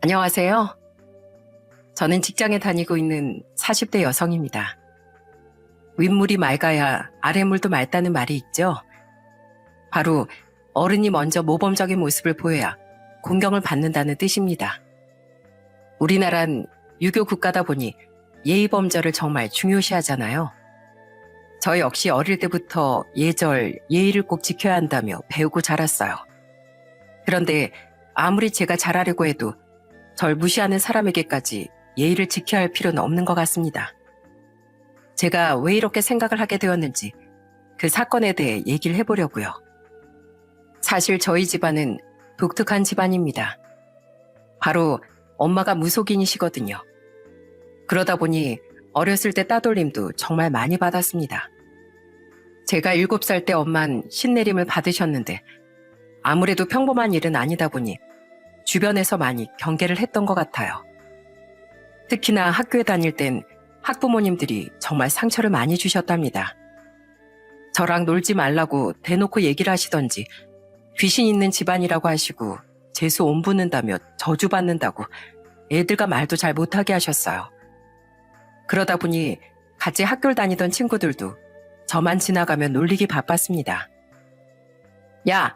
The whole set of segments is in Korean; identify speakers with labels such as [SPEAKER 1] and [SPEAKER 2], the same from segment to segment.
[SPEAKER 1] 안녕하세요. 저는 직장에 다니고 있는 40대 여성입니다. 윗물이 맑아야 아랫물도 맑다는 말이 있죠. 바로 어른이 먼저 모범적인 모습을 보여야 공경을 받는다는 뜻입니다. 우리나란 유교 국가다 보니 예의 범절을 정말 중요시하잖아요. 저 역시 어릴 때부터 예절, 예의를 꼭 지켜야 한다며 배우고 자랐어요. 그런데 아무리 제가 잘하려고 해도 절 무시하는 사람에게까지 예의를 지켜야 할 필요는 없는 것 같습니다. 제가 왜 이렇게 생각을 하게 되었는지 그 사건에 대해 얘기를 해보려고요. 사실 저희 집안은 독특한 집안입니다. 바로 엄마가 무속인이시거든요. 그러다 보니 어렸을 때 따돌림도 정말 많이 받았습니다. 제가 7살 때 엄만 신내림을 받으셨는데 아무래도 평범한 일은 아니다 보니 주변에서 많이 경계를 했던 것 같아요. 특히나 학교에 다닐 땐 학부모님들이 정말 상처를 많이 주셨답니다. 저랑 놀지 말라고 대놓고 얘기를 하시던지 귀신 있는 집안이라고 하시고 재수 옴붓는다며 저주받는다고 애들과 말도 잘 못하게 하셨어요. 그러다 보니 같이 학교를 다니던 친구들도 저만 지나가면 놀리기 바빴습니다. 야,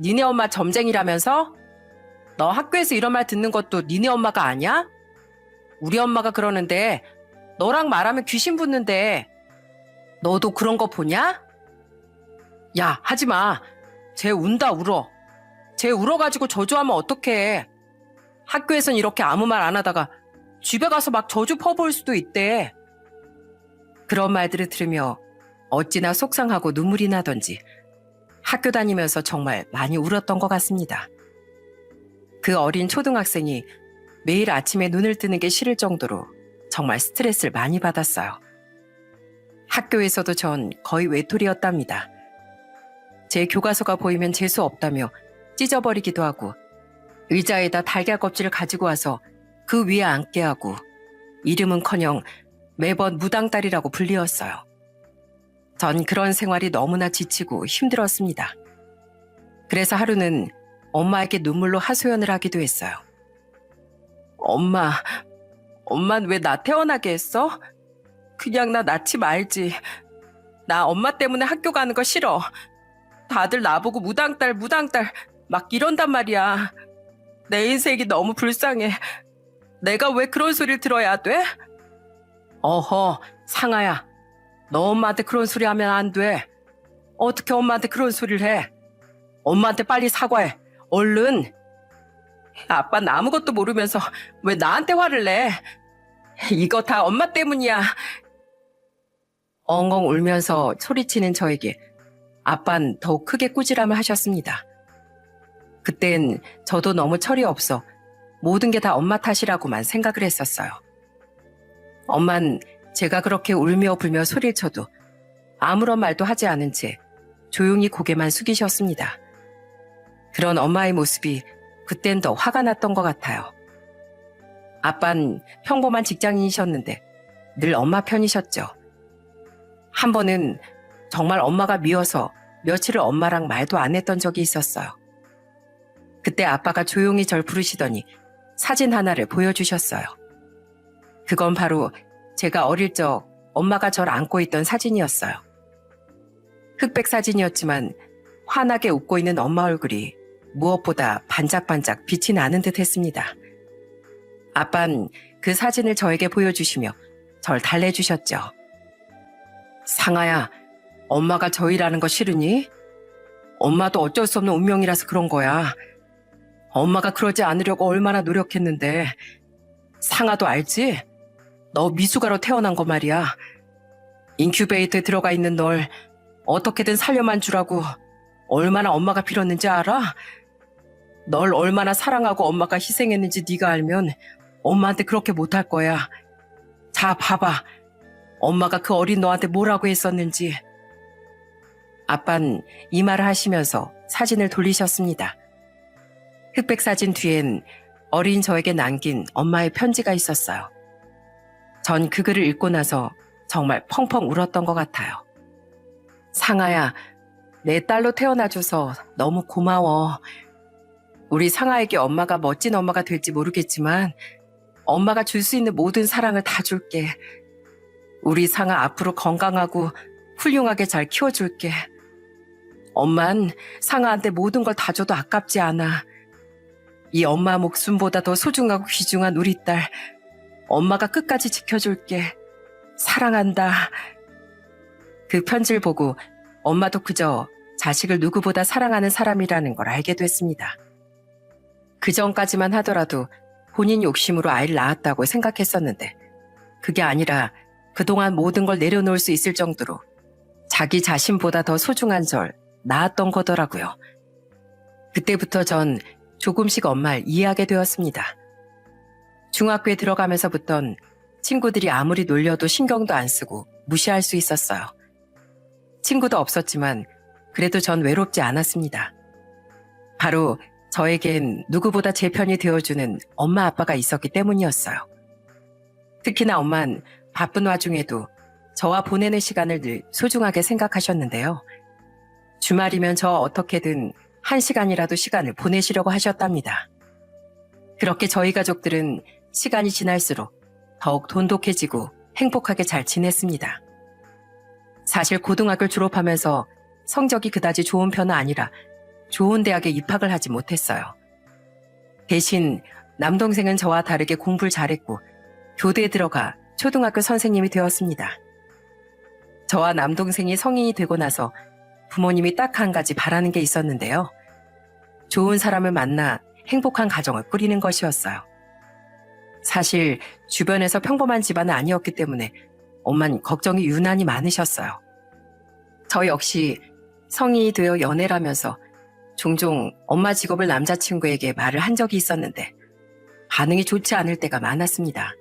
[SPEAKER 1] 니네 엄마 점쟁이라면서? 너 학교에서 이런 말 듣는 것도 니네 엄마가 아니야? 우리 엄마가 그러는데 너랑 말하면 귀신 붙는데 너도 그런 거 보냐? 야, 하지 마. 쟤 운다 울어. 쟤 울어가지고 저주하면 어떡해. 학교에선 이렇게 아무 말 안 하다가 집에 가서 막 저주 퍼부을 수도 있대. 그런 말들을 들으며 어찌나 속상하고 눈물이 나던지 학교 다니면서 정말 많이 울었던 것 같습니다. 그 어린 초등학생이 매일 아침에 눈을 뜨는 게 싫을 정도로 정말 스트레스를 많이 받았어요. 학교에서도 전 거의 외톨이였답니다. 제 교과서가 보이면 재수 없다며 찢어버리기도 하고 의자에다 달걀 껍질을 가지고 와서 그 위에 앉게 하고 이름은커녕 매번 무당딸이라고 불리웠어요. 전 그런 생활이 너무나 지치고 힘들었습니다. 그래서 하루는 엄마에게 눈물로 하소연을 하기도 했어요. 엄만 왜 나 태어나게 했어? 그냥 나 낳지 말지. 나 엄마 때문에 학교 가는 거 싫어. 다들 나보고 무당딸 막 이런단 말이야. 내 인생이 너무 불쌍해. 내가 왜 그런 소리를 들어야 돼? 어허, 상아야. 너 엄마한테 그런 소리 하면 안 돼. 어떻게 엄마한테 그런 소리를 해? 엄마한테 빨리 사과해. 얼른. 아빠는 아무것도 모르면서 왜 나한테 화를 내? 이거 다 엄마 때문이야. 엉엉 울면서 소리치는 저에게 아빤 더욱 크게 꾸지람을 하셨습니다. 그땐 저도 너무 철이 없어 모든 게 다 엄마 탓이라고만 생각을 했었어요. 엄만 제가 그렇게 울며 불며 소리를 쳐도 아무런 말도 하지 않은 채 조용히 고개만 숙이셨습니다. 그런 엄마의 모습이 그땐 더 화가 났던 것 같아요. 아빤 평범한 직장인이셨는데 늘 엄마 편이셨죠. 한 번은 정말 엄마가 미워서 며칠을 엄마랑 말도 안 했던 적이 있었어요. 그때 아빠가 조용히 절 부르시더니 사진 하나를 보여주셨어요. 그건 바로 제가 어릴 적 엄마가 절 안고 있던 사진이었어요. 흑백 사진이었지만 환하게 웃고 있는 엄마 얼굴이 무엇보다 반짝반짝 빛이 나는 듯 했습니다. 아빤 그 사진을 저에게 보여주시며 절 달래주셨죠. 상아야, 엄마가 저희라는 거 싫으니? 엄마도 어쩔 수 없는 운명이라서 그런 거야. 엄마가 그러지 않으려고 얼마나 노력했는데. 상아도 알지? 너 미숙아로 태어난 거 말이야. 인큐베이터에 들어가 있는 널 어떻게든 살려만 주라고 얼마나 엄마가 빌었는지 알아? 널 얼마나 사랑하고 엄마가 희생했는지 네가 알면 엄마한테 그렇게 못할 거야. 자, 봐봐. 엄마가 그 어린 너한테 뭐라고 했었는지. 아빤 이 말을 하시면서 사진을 돌리셨습니다. 흑백 사진 뒤엔 어린 저에게 남긴 엄마의 편지가 있었어요. 전 그 글을 읽고 나서 정말 펑펑 울었던 것 같아요. 상아야, 내 딸로 태어나줘서 너무 고마워. 우리 상아에게 엄마가 멋진 엄마가 될지 모르겠지만 엄마가 줄 수 있는 모든 사랑을 다 줄게. 우리 상아 앞으로 건강하고 훌륭하게 잘 키워줄게. 엄만 상아한테 모든 걸 다 줘도 아깝지 않아. 이 엄마 목숨보다 더 소중하고 귀중한 우리 딸, 엄마가 끝까지 지켜줄게. 사랑한다. 그 편지를 보고 엄마도 그저 자식을 누구보다 사랑하는 사람이라는 걸 알게 됐습니다. 그 전까지만 하더라도 본인 욕심으로 아이를 낳았다고 생각했었는데 그게 아니라 그동안 모든 걸 내려놓을 수 있을 정도로 자기 자신보다 더 소중한 절 낳았던 거더라고요. 그때부터 전 조금씩 엄마를 이해하게 되었습니다. 중학교에 들어가면서부턴 친구들이 아무리 놀려도 신경도 안 쓰고 무시할 수 있었어요. 친구도 없었지만 그래도 전 외롭지 않았습니다. 바로 저에겐 누구보다 제 편이 되어주는 엄마 아빠가 있었기 때문이었어요. 특히나 엄만 바쁜 와중에도 저와 보내는 시간을 늘 소중하게 생각하셨는데요. 주말이면 저 어떻게든 1시간이라도 시간을 보내시려고 하셨답니다. 그렇게 저희 가족들은 시간이 지날수록 더욱 돈독해지고 행복하게 잘 지냈습니다. 사실 고등학교를 졸업하면서 성적이 그다지 좋은 편은 아니라 좋은 대학에 입학을 하지 못했어요. 대신 남동생은 저와 다르게 공부를 잘했고 교대에 들어가 초등학교 선생님이 되었습니다. 저와 남동생이 성인이 되고 나서 부모님이 딱 한 가지 바라는 게 있었는데요. 좋은 사람을 만나 행복한 가정을 꾸리는 것이었어요. 사실 주변에서 평범한 집안은 아니었기 때문에 엄마는 걱정이 유난히 많으셨어요. 저 역시 성인이 되어 연애를 하면서 종종 엄마 직업을 남자친구에게 말을 한 적이 있었는데 반응이 좋지 않을 때가 많았습니다.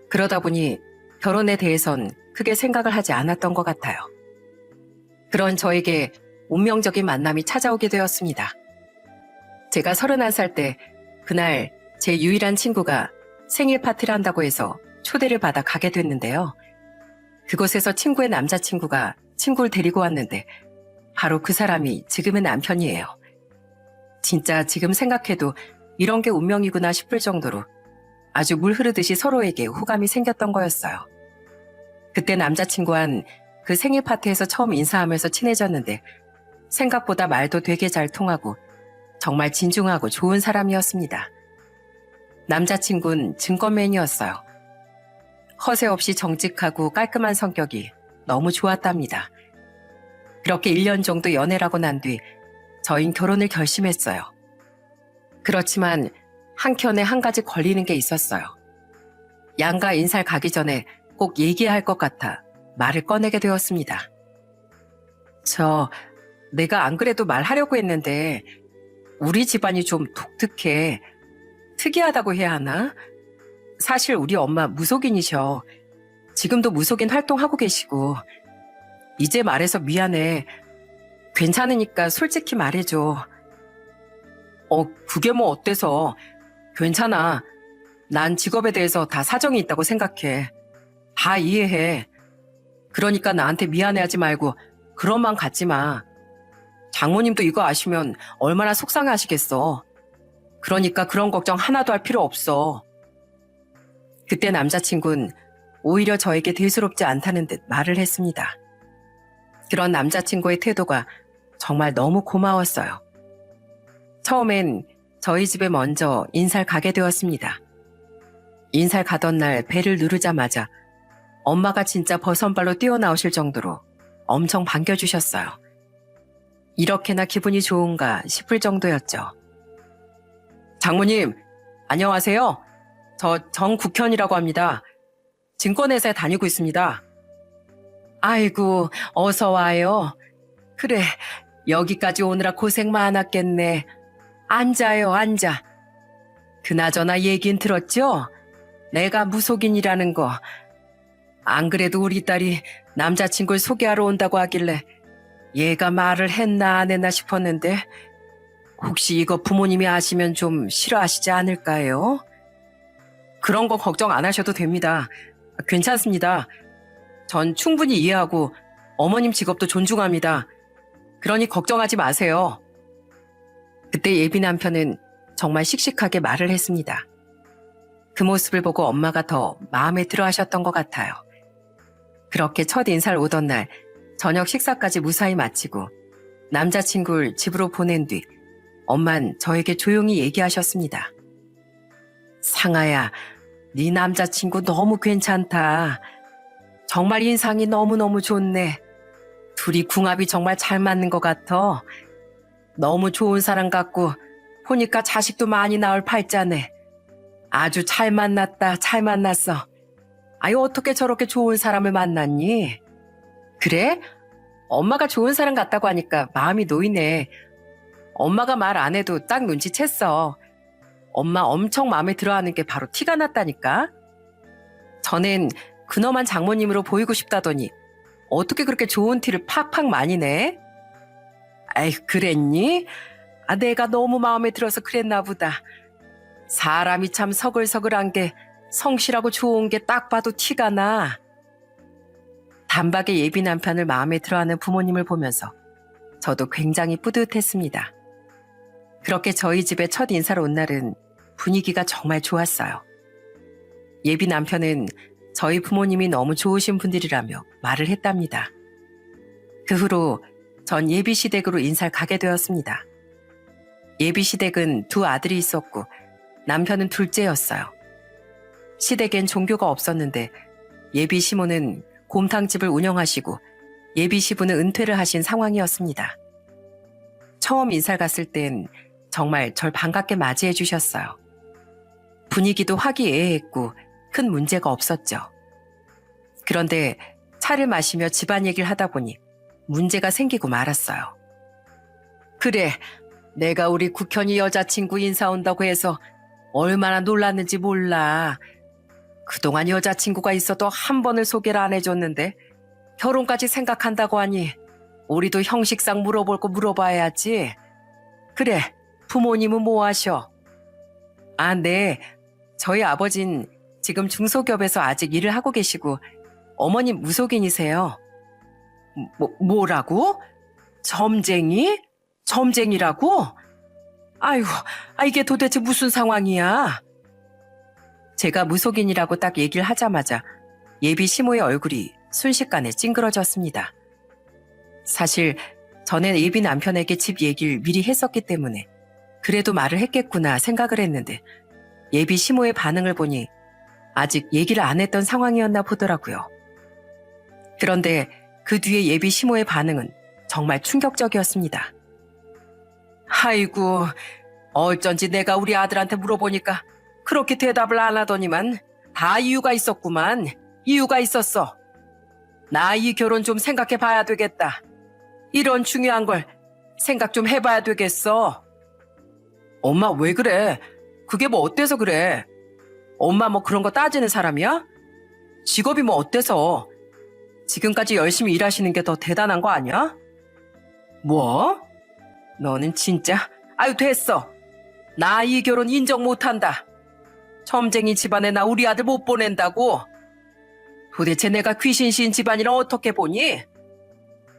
[SPEAKER 1] 그러다 보니 결혼에 대해선 크게 생각을 하지 않았던 것 같아요. 그런 저에게 운명적인 만남이 찾아오게 되었습니다. 제가 31살 때 그날 제 유일한 친구가 생일 파티를 한다고 해서 초대를 받아 가게 됐는데요. 그곳에서 친구의 남자친구가 친구를 데리고 왔는데 바로 그 사람이 지금의 남편이에요. 진짜 지금 생각해도 이런 게 운명이구나 싶을 정도로 아주 물 흐르듯이 서로에게 호감이 생겼던 거였어요. 그때 남자친구한 그 생일 파티에서 처음 인사하면서 친해졌는데 생각보다 말도 되게 잘 통하고 정말 진중하고 좋은 사람이었습니다. 남자친구는 증권맨이었어요. 허세 없이 정직하고 깔끔한 성격이 너무 좋았답니다. 그렇게 1년 정도 연애를 하고 난 뒤 저희는 결혼을 결심했어요. 그렇지만 한켠에 한 가지 걸리는 게 있었어요. 양가 인사를 가기 전에 꼭 얘기해야 할 것 같아 말을 꺼내게 되었습니다. 내가 안 그래도 말하려고 했는데 우리 집안이 좀 독특해. 특이하다고 해야 하나? 사실 우리 엄마 무속인이셔. 지금도 무속인 활동하고 계시고. 이제 말해서 미안해. 괜찮으니까 솔직히 말해줘. 그게 뭐 어때서. 괜찮아. 난 직업에 대해서 다 사정이 있다고 생각해. 다 이해해. 그러니까 나한테 미안해하지 말고 그런 맘 갖지 마. 장모님도 이거 아시면 얼마나 속상해하시겠어. 그러니까 그런 걱정 하나도 할 필요 없어. 그때 남자친구는 오히려 저에게 대수롭지 않다는 듯 말을 했습니다. 그런 남자친구의 태도가 정말 너무 고마웠어요. 처음엔 저희 집에 먼저 인사를 가게 되었습니다. 인사를 가던 날 배를 누르자마자 엄마가 진짜 버선발로 뛰어나오실 정도로 엄청 반겨주셨어요. 이렇게나 기분이 좋은가 싶을 정도였죠. 장모님, 안녕하세요. 저 정국현이라고 합니다. 증권회사에 다니고 있습니다. 아이고, 어서 와요. 그래, 여기까지 오느라 고생 많았겠네. 앉아요, 앉아. 그나저나 얘긴 들었죠? 내가 무속인이라는 거. 안 그래도 우리 딸이 남자친구를 소개하러 온다고 하길래 얘가 말을 했나 안 했나 싶었는데 혹시 이거 부모님이 아시면 좀 싫어하시지 않을까요? 그런 거 걱정 안 하셔도 됩니다. 괜찮습니다. 전 충분히 이해하고 어머님 직업도 존중합니다. 그러니 걱정하지 마세요. 그때 예비 남편은 정말 씩씩하게 말을 했습니다. 그 모습을 보고 엄마가 더 마음에 들어 하셨던 것 같아요. 그렇게 첫 인사를 오던 날 저녁 식사까지 무사히 마치고 남자친구를 집으로 보낸 뒤 엄만 저에게 조용히 얘기하셨습니다. 상아야, 네 남자친구 너무 괜찮다. 정말 인상이 너무너무 좋네. 둘이 궁합이 정말 잘 맞는 것 같아. 너무 좋은 사람 같고 보니까 자식도 많이 낳을 팔자네. 아주 잘 만났다, 잘 만났어. 아유, 어떻게 저렇게 좋은 사람을 만났니? 그래? 엄마가 좋은 사람 같다고 하니까 마음이 놓이네. 엄마가 말 안 해도 딱 눈치챘어. 엄마 엄청 마음에 들어하는 게 바로 티가 났다니까. 전엔 근엄한 장모님으로 보이고 싶다더니 어떻게 그렇게 좋은 티를 팍팍 많이 내? 아이, 그랬니? 아, 내가 너무 마음에 들어서 그랬나 보다. 사람이 참 서글서글한 게 성실하고 좋은 게 딱 봐도 티가 나. 단박에 예비 남편을 마음에 들어하는 부모님을 보면서 저도 굉장히 뿌듯했습니다. 그렇게 저희 집에 첫 인사를 온 날은 분위기가 정말 좋았어요. 예비 남편은 저희 부모님이 너무 좋으신 분들이라며 말을 했답니다. 그 후로 전 예비 시댁으로 인사를 가게 되었습니다. 예비 시댁은 두 아들이 있었고 남편은 둘째였어요. 시댁엔 종교가 없었는데 예비 시모는 곰탕집을 운영하시고 예비 시부는 은퇴를 하신 상황이었습니다. 처음 인사를 갔을 땐 정말 절 반갑게 맞이해 주셨어요. 분위기도 화기애애했고 큰 문제가 없었죠. 그런데 차를 마시며 집안 얘기를 하다 보니 문제가 생기고 말았어요. 그래, 내가 우리 국현이 여자친구 인사 온다고 해서 얼마나 놀랐는지 몰라. 그동안 여자친구가 있어도 한 번을 소개를 안 해줬는데 결혼까지 생각한다고 하니 우리도 형식상 물어볼 거 물어봐야지. 그래, 부모님은 뭐 하셔? 아, 네. 저희 아버진 지금 중소기업에서 아직 일을 하고 계시고 어머님 무속인이세요. 뭐라고? 점쟁이? 점쟁이라고? 아이고, 이게 도대체 무슨 상황이야? 제가 무속인이라고 딱 얘기를 하자마자 예비 시모의 얼굴이 순식간에 찡그러졌습니다. 사실 전에 예비 남편에게 집 얘기를 미리 했었기 때문에 그래도 말을 했겠구나 생각을 했는데 예비 시모의 반응을 보니 아직 얘기를 안 했던 상황이었나 보더라고요. 그런데 그 뒤에 예비 시모의 반응은 정말 충격적이었습니다. 아이고, 어쩐지 내가 우리 아들한테 물어보니까 그렇게 대답을 안 하더니만 다 이유가 있었구만. 이유가 있었어. 나 이 결혼 좀 생각해 봐야 되겠다. 이런 중요한 걸 생각 좀 해봐야 되겠어. 엄마 왜 그래? 그게 뭐 어때서 그래? 엄마 뭐 그런 거 따지는 사람이야? 직업이 뭐 어때서? 지금까지 열심히 일하시는 게 더 대단한 거 아니야? 뭐? 너는 진짜? 아유, 됐어. 나 이 결혼 인정 못한다. 점쟁이 집안에 나 우리 아들 못 보낸다고. 도대체 내가 귀신신 집안이라 어떻게 보니?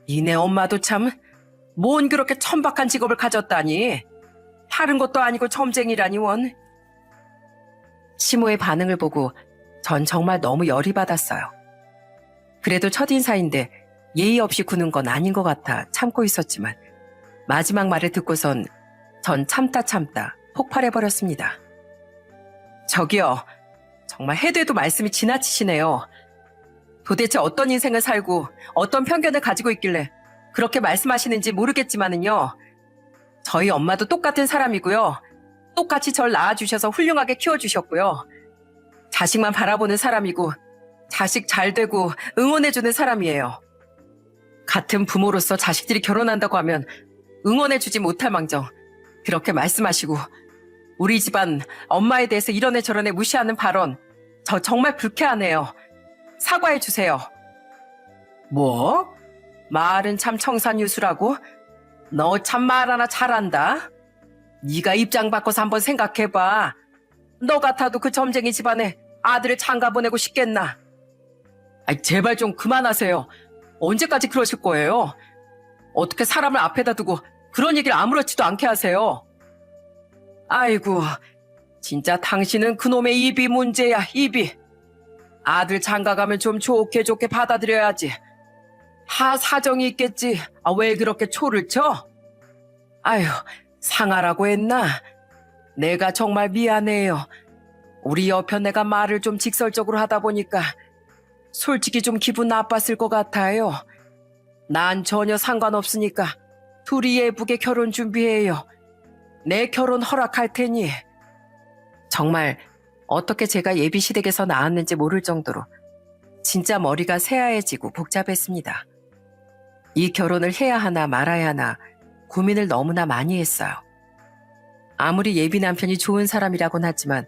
[SPEAKER 1] 니네 엄마도 참 뭔 그렇게 천박한 직업을 가졌다니. 다른 것도 아니고 점쟁이라니 원. 시모의 반응을 보고 전 정말 너무 열이 받았어요. 그래도 첫인사인데 예의 없이 구는 건 아닌 것 같아 참고 있었지만 마지막 말을 듣고선 전 참다 폭발해버렸습니다. 저기요, 정말 해도 해도 말씀이 지나치시네요. 도대체 어떤 인생을 살고 어떤 편견을 가지고 있길래 그렇게 말씀하시는지 모르겠지만은요. 저희 엄마도 똑같은 사람이고요. 똑같이 절 낳아주셔서 훌륭하게 키워주셨고요. 자식만 바라보는 사람이고 자식 잘 되고 응원해주는 사람이에요. 같은 부모로서 자식들이 결혼한다고 하면 응원해주지 못할 망정 그렇게 말씀하시고 우리 집안 엄마에 대해서 이런 애 저런 애 무시하는 발언 저 정말 불쾌하네요. 사과해주세요. 뭐? 말은 참 청산유수라고? 너 참 말 하나 잘한다. 네가 입장 바꿔서 한번 생각해봐. 너 같아도 그 점쟁이 집안에 아들을 장가 보내고 싶겠나? 제발 좀 그만하세요. 언제까지 그러실 거예요? 어떻게 사람을 앞에다 두고 그런 얘기를 아무렇지도 않게 하세요? 아이고, 진짜 당신은 그놈의 입이 문제야, 입이. 아들 장가가면 좀 좋게 좋게 받아들여야지. 사정이 있겠지. 왜 그렇게 초를 쳐? 아휴, 상하라고 했나? 내가 정말 미안해요. 우리 여편 내가 말을 좀 직설적으로 하다 보니까 솔직히 좀 기분 나빴을 것 같아요. 난 전혀 상관없으니까 둘이 예쁘게 결혼 준비해요. 내 결혼 허락할 테니. 정말 어떻게 제가 예비시댁에서 나왔는지 모를 정도로 진짜 머리가 새하얘지고 복잡했습니다. 이 결혼을 해야 하나 말아야 하나 고민을 너무나 많이 했어요. 아무리 예비 남편이 좋은 사람이라곤 하지만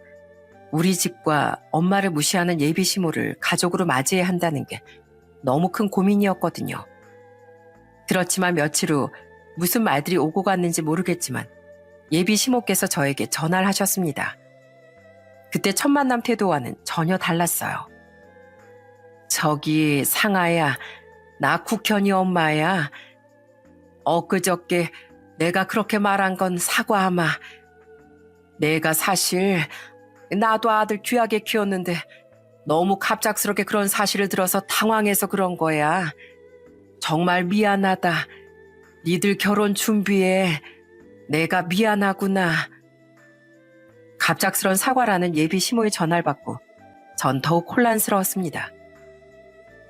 [SPEAKER 1] 우리 집과 엄마를 무시하는 예비 시모를 가족으로 맞이해야 한다는 게 너무 큰 고민이었거든요. 그렇지만 며칠 후 무슨 말들이 오고 갔는지 모르겠지만 예비 시모께서 저에게 전화를 하셨습니다. 그때 첫 만남 태도와는 전혀 달랐어요. 저기 상아야, 나 국현이 엄마야. 엊그저께 내가 그렇게 말한 건 사과하마. 내가 사실 나도 아들 귀하게 키웠는데 너무 갑작스럽게 그런 사실을 들어서 당황해서 그런 거야. 정말 미안하다. 니들 결혼 준비해. 내가 미안하구나. 갑작스런 사과라는 예비 시모의 전화를 받고 전 더욱 혼란스러웠습니다.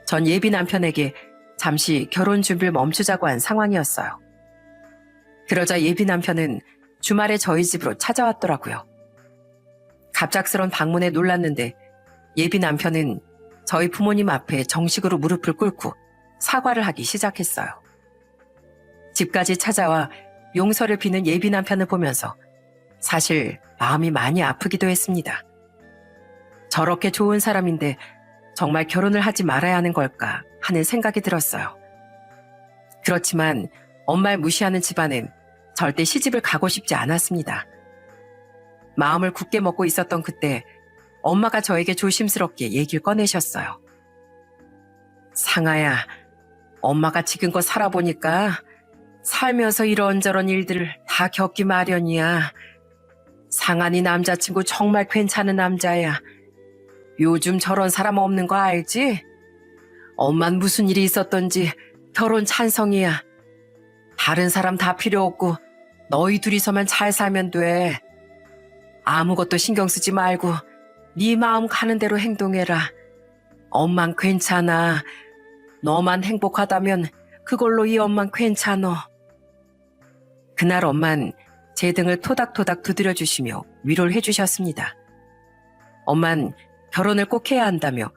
[SPEAKER 1] 전 예비 남편에게 잠시 결혼 준비를 멈추자고 한 상황이었어요. 그러자 예비 남편은 주말에 저희 집으로 찾아왔더라고요. 갑작스런 방문에 놀랐는데 예비 남편은 저희 부모님 앞에 정식으로 무릎을 꿇고 사과를 하기 시작했어요. 집까지 찾아와 용서를 비는 예비 남편을 보면서 사실 마음이 많이 아프기도 했습니다. 저렇게 좋은 사람인데 정말 결혼을 하지 말아야 하는 걸까 하는 생각이 들었어요. 그렇지만 엄마를 무시하는 집안은 절대 시집을 가고 싶지 않았습니다. 마음을 굳게 먹고 있었던 그때 엄마가 저에게 조심스럽게 얘기를 꺼내셨어요. 상아야, 엄마가 지금껏 살아보니까 살면서 이런저런 일들을 다 겪기 마련이야. 상한이 남자친구 정말 괜찮은 남자야. 요즘 저런 사람 없는 거 알지? 엄만 무슨 일이 있었던지 결혼 찬성이야. 다른 사람 다 필요 없고 너희 둘이서만 잘 살면 돼. 아무것도 신경 쓰지 말고 네 마음 가는 대로 행동해라. 엄만 괜찮아. 너만 행복하다면 그걸로 이 엄만 괜찮어. 그날 엄만 제 등을 토닥토닥 두드려 주시며 위로를 해주셨습니다. 엄만 결혼을 꼭 해야 한다며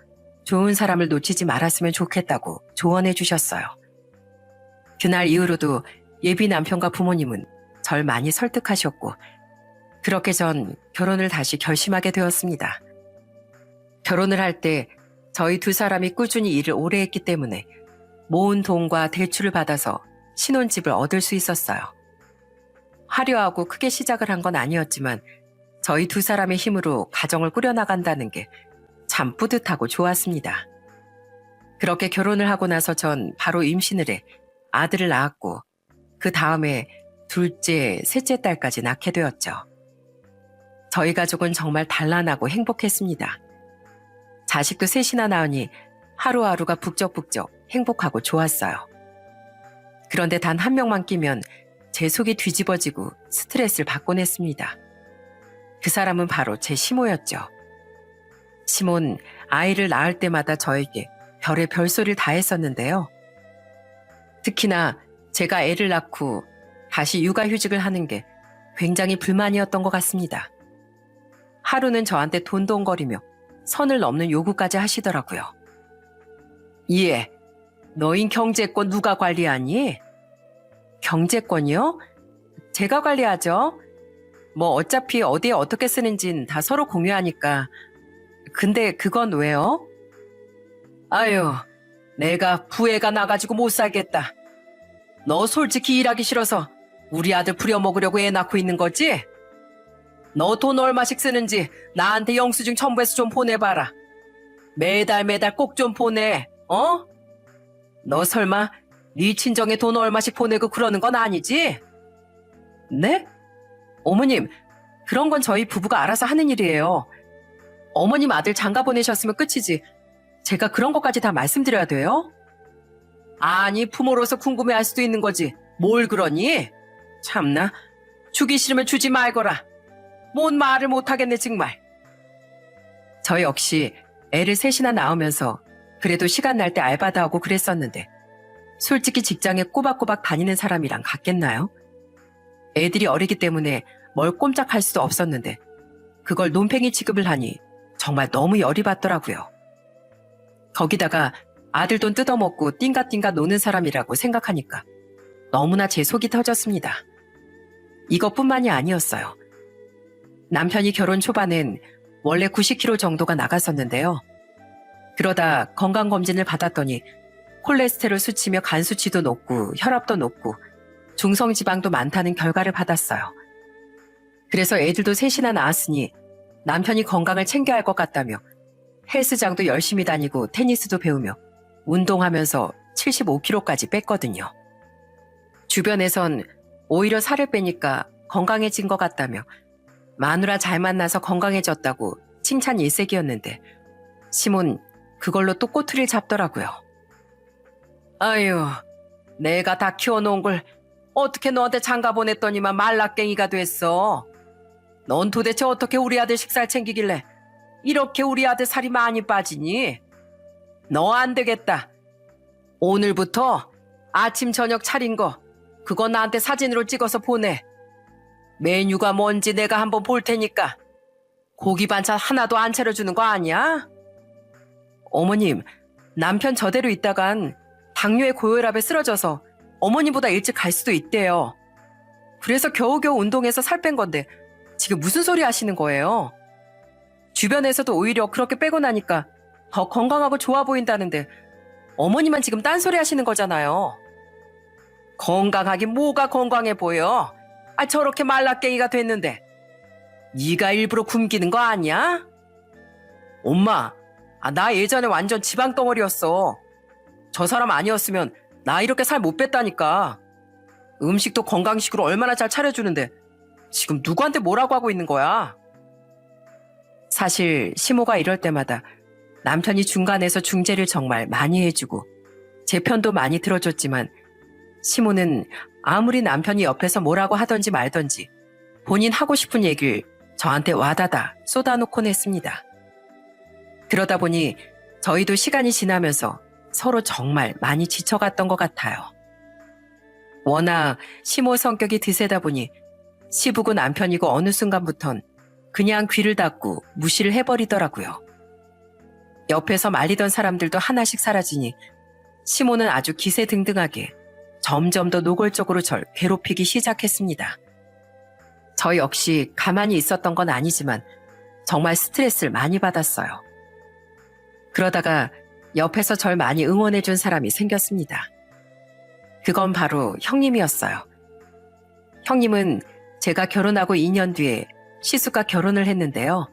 [SPEAKER 1] 좋은 사람을 놓치지 말았으면 좋겠다고 조언해 주셨어요. 그날 이후로도 예비 남편과 부모님은 절 많이 설득하셨고 그렇게 전 결혼을 다시 결심하게 되었습니다. 결혼을 할 때 저희 두 사람이 꾸준히 일을 오래 했기 때문에 모은 돈과 대출을 받아서 신혼집을 얻을 수 있었어요. 화려하고 크게 시작을 한 건 아니었지만 저희 두 사람의 힘으로 가정을 꾸려나간다는 게 참 뿌듯하고 좋았습니다. 그렇게 결혼을 하고 나서 전 바로 임신을 해 아들을 낳았고 그 다음에 둘째, 셋째 딸까지 낳게 되었죠. 저희 가족은 정말 단란하고 행복했습니다. 자식도 셋이나 낳으니 하루하루가 북적북적 행복하고 좋았어요. 그런데 단 한 명만 끼면 제 속이 뒤집어지고 스트레스를 받곤 했습니다. 그 사람은 바로 제 시모였죠. 시모는 아이를 낳을 때마다 저에게 별의 별소리를 다 했었는데요. 특히나 제가 애를 낳고 다시 육아휴직을 하는 게 굉장히 불만이었던 것 같습니다. 하루는 저한테 돈돈거리며 선을 넘는 요구까지 하시더라고요. 예, 너인 경제권 누가 관리하니? 경제권이요? 제가 관리하죠. 뭐 어차피 어디에 어떻게 쓰는진 다 서로 공유하니까. 근데 그건 왜요? 아유, 내가 부해가 나가지고 못 살겠다. 너 솔직히 일하기 싫어서 우리 아들 부려먹으려고 애 낳고 있는 거지? 너 돈 얼마씩 쓰는지 나한테 영수증 첨부해서 좀 보내봐라. 매달 꼭 좀 보내, 어? 너 설마 네 친정에 돈 얼마씩 보내고 그러는 건 아니지? 네? 어머님, 그런 건 저희 부부가 알아서 하는 일이에요. 어머님 아들 장가 보내셨으면 끝이지. 제가 그런 것까지 다 말씀드려야 돼요? 아니, 부모로서 궁금해할 수도 있는 거지. 뭘 그러니? 참나, 주기 싫으면 주지 말거라. 뭔 말을 못하겠네 정말. 저 역시 애를 셋이나 낳으면서 그래도 시간 날 때 알바도 하고 그랬었는데 솔직히 직장에 꼬박꼬박 다니는 사람이랑 같겠나요? 애들이 어리기 때문에 뭘 꼼짝할 수도 없었는데 그걸 논팽이 취급을 하니 정말 너무 열이 받더라고요. 거기다가 아들 돈 뜯어먹고 띵가띵가 노는 사람이라고 생각하니까 너무나 제 속이 터졌습니다. 이것뿐만이 아니었어요. 남편이 결혼 초반엔 원래 90kg 정도가 나갔었는데요. 그러다 건강검진을 받았더니 콜레스테롤 수치며 간 수치도 높고 혈압도 높고 중성지방도 많다는 결과를 받았어요. 그래서 애들도 셋이나 낳았으니 남편이 건강을 챙겨야 할 것 같다며 헬스장도 열심히 다니고 테니스도 배우며 운동하면서 75kg까지 뺐거든요. 주변에선 오히려 살을 빼니까 건강해진 것 같다며 마누라 잘 만나서 건강해졌다고 칭찬 일색이었는데 시몬 그걸로 또 꼬투리를 잡더라고요. 아유, 내가 다 키워놓은 걸 어떻게 너한테 장가 보냈더니만 말라깽이가 됐어. 넌 도대체 어떻게 우리 아들 식사를 챙기길래 이렇게 우리 아들 살이 많이 빠지니? 너 안 되겠다. 오늘부터 아침 저녁 차린 거 그거 나한테 사진으로 찍어서 보내. 메뉴가 뭔지 내가 한번 볼 테니까. 고기 반찬 하나도 안 차려주는 거 아니야? 어머님, 남편 저대로 있다간 당뇨에 고혈압에 쓰러져서 어머니보다 일찍 갈 수도 있대요. 그래서 겨우겨우 운동해서 살 뺀 건데 지금 무슨 소리 하시는 거예요? 주변에서도 오히려 그렇게 빼고 나니까 더 건강하고 좋아 보인다는데 어머니만 지금 딴소리 하시는 거잖아요. 건강하긴 뭐가 건강해 보여? 저렇게 말라깽이가 됐는데. 네가 일부러 굶기는 거 아니야? 엄마, 나 예전에 완전 지방 덩어리였어. 저 사람 아니었으면 나 이렇게 살 못 뺐다니까. 음식도 건강식으로 얼마나 잘 차려주는데 지금 누구한테 뭐라고 하고 있는 거야? 사실 시모가 이럴 때마다 남편이 중간에서 중재를 정말 많이 해주고 제 편도 많이 들어줬지만 시모는 아무리 남편이 옆에서 뭐라고 하던지 말던지 본인 하고 싶은 얘기를 저한테 와다다 쏟아놓곤 했습니다. 그러다 보니 저희도 시간이 지나면서 서로 정말 많이 지쳐갔던 것 같아요. 워낙 시모 성격이 드세다 보니 시부고 남편이고 어느 순간부턴 그냥 귀를 닫고 무시를 해버리더라고요. 옆에서 말리던 사람들도 하나씩 사라지니 시모는 아주 기세등등하게 점점 더 노골적으로 절 괴롭히기 시작했습니다. 저 역시 가만히 있었던 건 아니지만 정말 스트레스를 많이 받았어요. 그러다가 옆에서 절 많이 응원해준 사람이 생겼습니다. 그건 바로 형님이었어요. 형님은 제가 결혼하고 2년 뒤에 시숙과 결혼을 했는데요.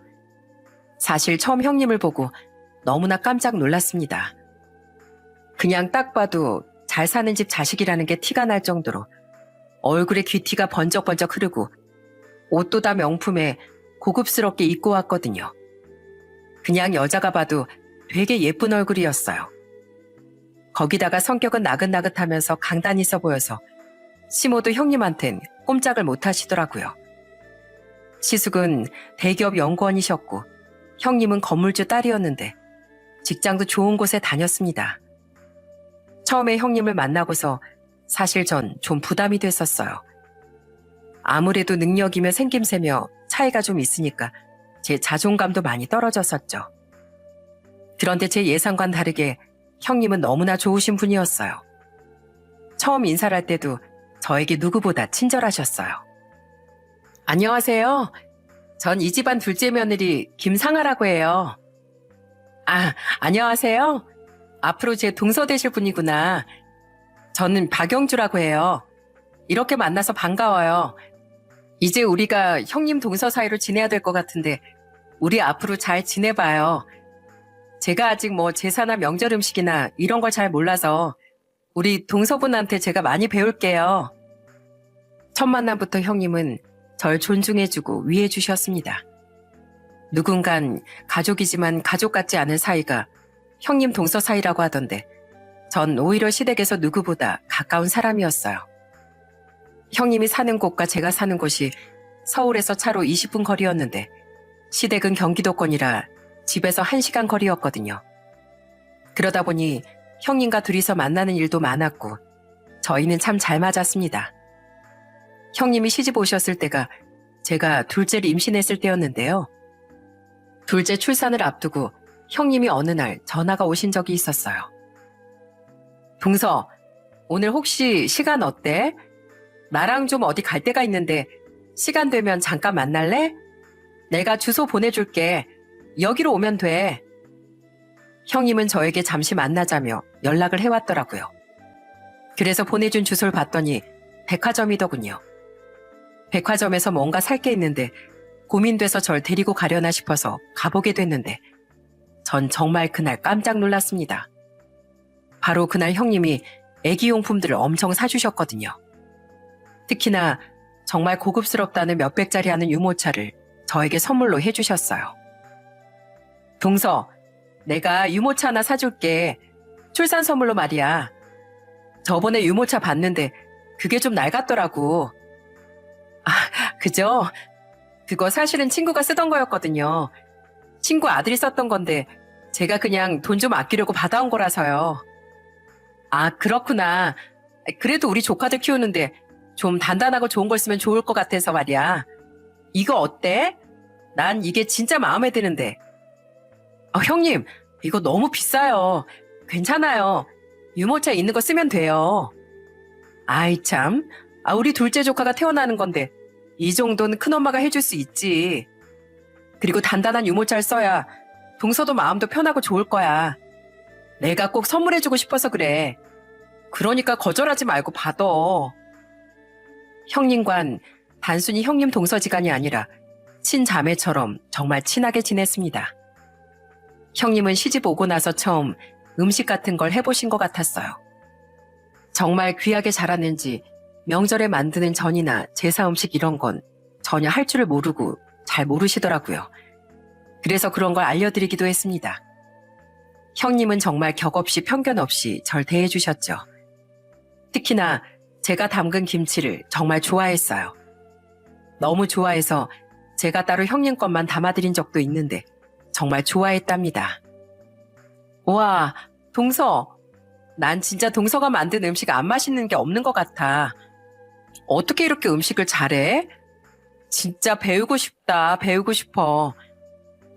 [SPEAKER 1] 사실 처음 형님을 보고 너무나 깜짝 놀랐습니다. 그냥 딱 봐도 잘 사는 집 자식이라는 게 티가 날 정도로 얼굴에 귀티가 번쩍번쩍 흐르고 옷도 다 명품에 고급스럽게 입고 왔거든요. 그냥 여자가 봐도 되게 예쁜 얼굴이었어요. 거기다가 성격은 나긋나긋하면서 강단 있어 보여서 시모도 형님한텐 꼼짝을 못 하시더라고요. 시숙은 대기업 연구원이셨고 형님은 건물주 딸이었는데 직장도 좋은 곳에 다녔습니다. 처음에 형님을 만나고서 사실 전 좀 부담이 됐었어요. 아무래도 능력이며 생김새며 차이가 좀 있으니까 제 자존감도 많이 떨어졌었죠. 그런데 제 예상과는 다르게 형님은 너무나 좋으신 분이었어요. 처음 인사를 할 때도 저에게 누구보다 친절하셨어요. 안녕하세요. 전 이 집안 둘째 며느리 김상아라고 해요. 안녕하세요. 앞으로 제 동서 되실 분이구나. 저는 박영주라고 해요. 이렇게 만나서 반가워요. 이제 우리가 형님 동서 사이로 지내야 될 것 같은데 우리 앞으로 잘 지내봐요. 제가 아직 뭐 제사나 명절 음식이나 이런 걸 잘 몰라서 우리 동서분한테 제가 많이 배울게요. 첫 만남부터 형님은 절 존중해주고 위해주셨습니다. 누군간 가족이지만 가족 같지 않은 사이가 형님 동서 사이라고 하던데 전 오히려 시댁에서 누구보다 가까운 사람이었어요. 형님이 사는 곳과 제가 사는 곳이 서울에서 차로 20분 거리였는데 시댁은 경기도권이라 집에서 1시간 거리였거든요. 그러다 보니 형님과 둘이서 만나는 일도 많았고 저희는 참 잘 맞았습니다. 형님이 시집 오셨을 때가 제가 둘째를 임신했을 때였는데요. 둘째 출산을 앞두고 형님이 어느 날 전화가 오신 적이 있었어요. 동서, 오늘 혹시 시간 어때? 나랑 좀 어디 갈 데가 있는데 시간 되면 잠깐 만날래? 내가 주소 보내줄게. 여기로 오면 돼. 형님은 저에게 잠시 만나자며 연락을 해왔더라고요. 그래서 보내준 주소를 봤더니 백화점이더군요. 백화점에서 뭔가 살 게 있는데 고민돼서 절 데리고 가려나 싶어서 가보게 됐는데 전 정말 그날 깜짝 놀랐습니다. 바로 그날 형님이 애기용품들을 엄청 사주셨거든요. 특히나 정말 고급스럽다는 몇백짜리 하는 유모차를 저에게 선물로 해주셨어요. 동서, 내가 유모차 하나 사줄게. 출산 선물로 말이야. 저번에 유모차 봤는데 그게 좀 낡았더라고. 아, 그죠? 그거 사실은 친구가 쓰던 거였거든요. 친구 아들이 썼던 건데 제가 그냥 돈 좀 아끼려고 받아온 거라서요. 아, 그렇구나. 그래도 우리 조카들 키우는데 좀 단단하고 좋은 걸 쓰면 좋을 것 같아서 말이야. 이거 어때? 난 이게 진짜 마음에 드는데. 형님, 이거 너무 비싸요. 괜찮아요. 유모차 있는 거 쓰면 돼요. 아이 참, 우리 둘째 조카가 태어나는 건데 이 정도는 큰엄마가 해줄 수 있지. 그리고 단단한 유모차를 써야 동서도 마음도 편하고 좋을 거야. 내가 꼭 선물해주고 싶어서 그래. 그러니까 거절하지 말고 받아. 형님과는 단순히 형님 동서지간이 아니라 친자매처럼 정말 친하게 지냈습니다. 형님은 시집 오고 나서 처음 음식 같은 걸 해보신 것 같았어요. 정말 귀하게 자랐는지 명절에 만드는 전이나 제사 음식 이런 건 전혀 할 줄을 모르고 잘 모르시더라고요. 그래서 그런 걸 알려드리기도 했습니다. 형님은 정말 격 없이 편견 없이 절 대해주셨죠. 특히나 제가 담근 김치를 정말 좋아했어요. 너무 좋아해서 제가 따로 형님 것만 담아드린 적도 있는데 정말 좋아했답니다. 우와, 동서. 난 진짜 동서가 만든 음식 안 맛있는 게 없는 것 같아. 어떻게 이렇게 음식을 잘해? 진짜 배우고 싶다, 배우고 싶어.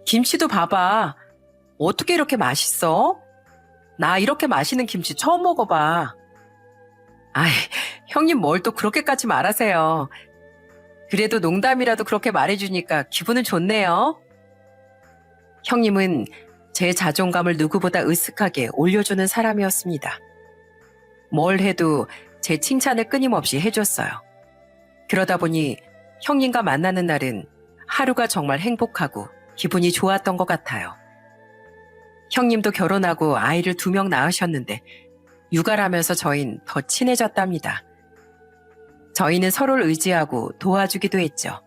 [SPEAKER 1] 김치도 봐봐. 어떻게 이렇게 맛있어? 나 이렇게 맛있는 김치 처음 먹어봐. 아이, 형님 뭘 또 그렇게까지 말하세요. 그래도 농담이라도 그렇게 말해주니까 기분은 좋네요. 형님은 제 자존감을 누구보다 으쓱하게 올려주는 사람이었습니다. 뭘 해도 제 칭찬을 끊임없이 해줬어요. 그러다 보니 형님과 만나는 날은 하루가 정말 행복하고 기분이 좋았던 것 같아요. 형님도 결혼하고 아이를 2명 낳으셨는데 육아를 하면서 저희는 더 친해졌답니다. 저희는 서로를 의지하고 도와주기도 했죠.